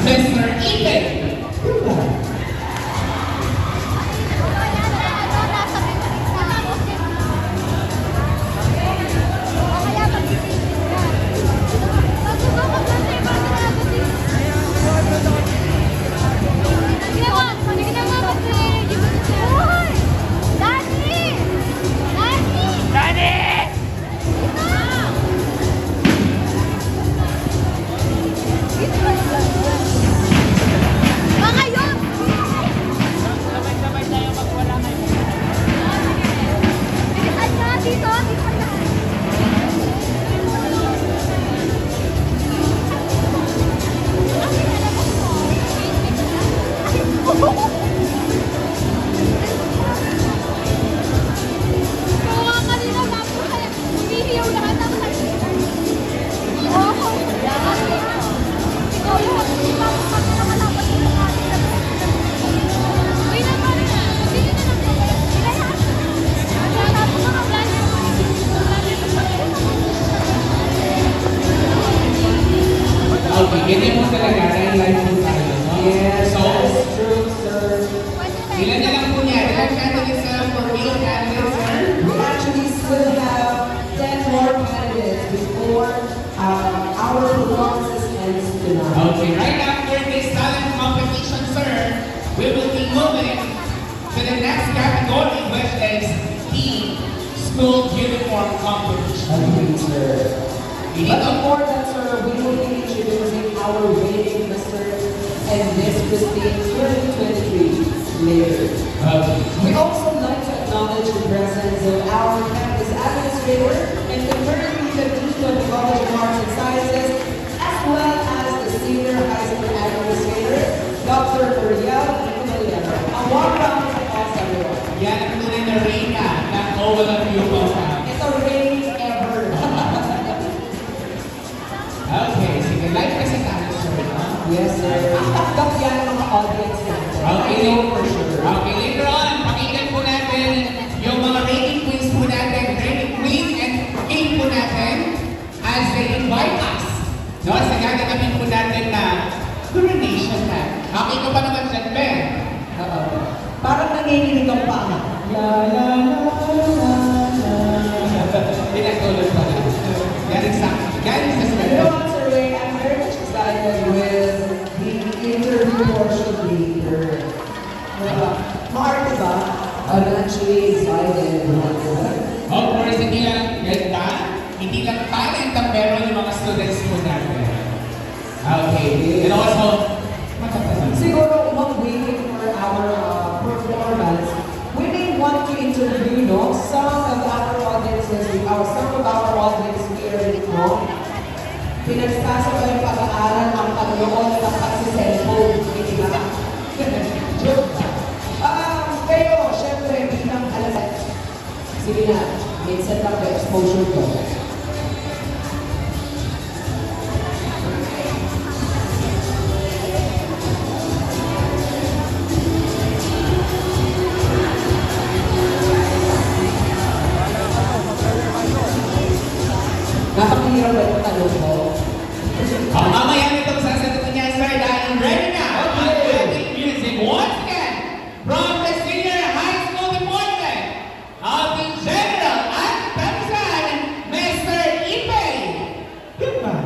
Mr. Ethan. Okay, ganyan mo talaga, live po tayo, no? Yes, So, that is true, sir. ilan na lang po niya? Ilan candidates for real candidates, sir? We actually still have 10 more candidates before our performances ends tonight. Okay, right after this talent competition, sir, we will be moving to the next category, which is the school uniform competition. Agree, sir. We need But to before that, sir, we will be introducing our winning Mr. and Miss Christine 2023 later. Okay. We also like to acknowledge the presence of our campus administrator and the currently the Dean of the College of Arts and Sciences, as well as the Senior High School Administrator, Dr. Uriel Nicoliano. A warm round of applause, everyone. Yan ang tunay na reyna ng Oval of Pupils. Ito ring ever. Okay, sige, live kasi tayo, sir, no? Yes, sir. Ang takdap yan ng mga audience natin. Okay, I know for sure. Okay, later on, pakinggan po natin yung mga rating queens po natin, rating queen and king po natin as they invite us. No, sa gagawin po natin na coronation na. Okay ko pa naman dyan, Ben? Oo. Parang nanginginig ang paa. La la la la la. Pinagtulog pa na. Galing sa You know what, Sir Ray, I'm very much excited with the interview portion later. Maarte ba? I'm actually excited. Of course, hindi lang ganda, hindi lang talent ang meron yung mga students po natin. Okay, and also, matatasan. Siguro, while waiting for our performance, we may want to interview, no, some of our audiences, some of our audience here in Rome. Pinagsasabay yung pag-aaral ang pagnoon ng pagsiselfone, hindi ba? Joke ba? Pero, syempre, bilang alam, sige na, may set up the exposure ko. Nakapihirap ba yung tanong mo? Mamaya nito sasagutin niya, sir, dahil ready na ang ating music once again from the Senior High School Department of the General at Tansan, Mr. Ipe. Goodbye.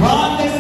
From the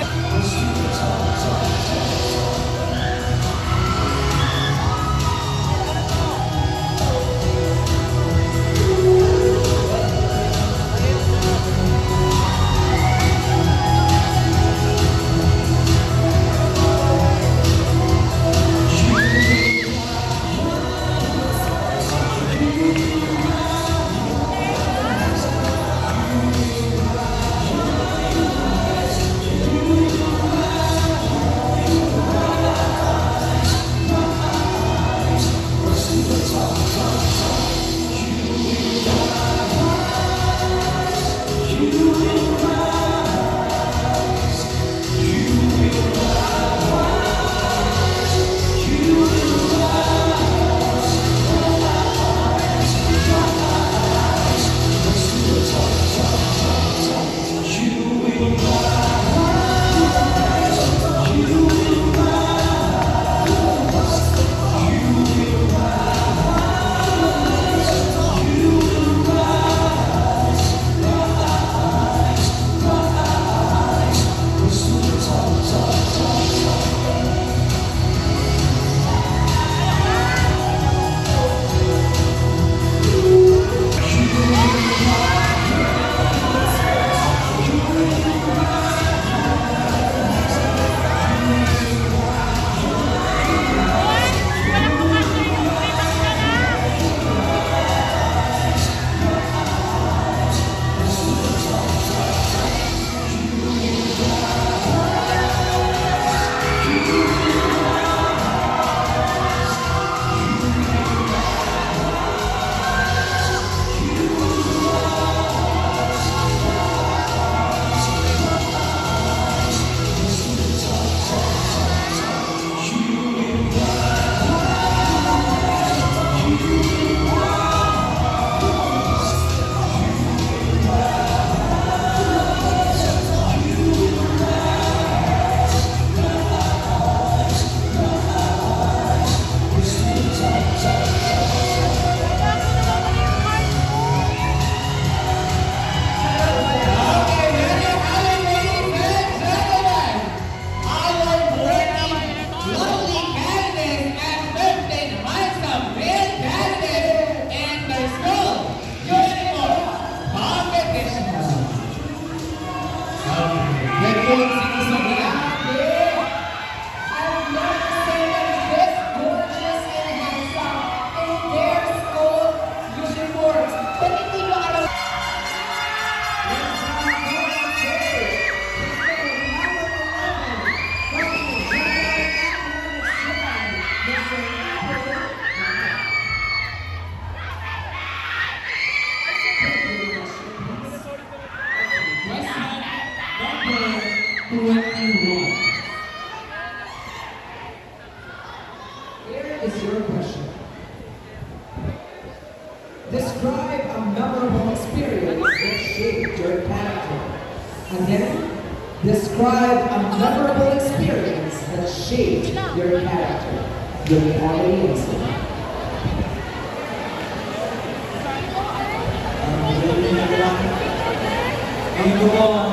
Here is your question. Describe a memorable experience that shaped your character. Again, describe a memorable experience that shaped your character. Your quality instinct. Ang buong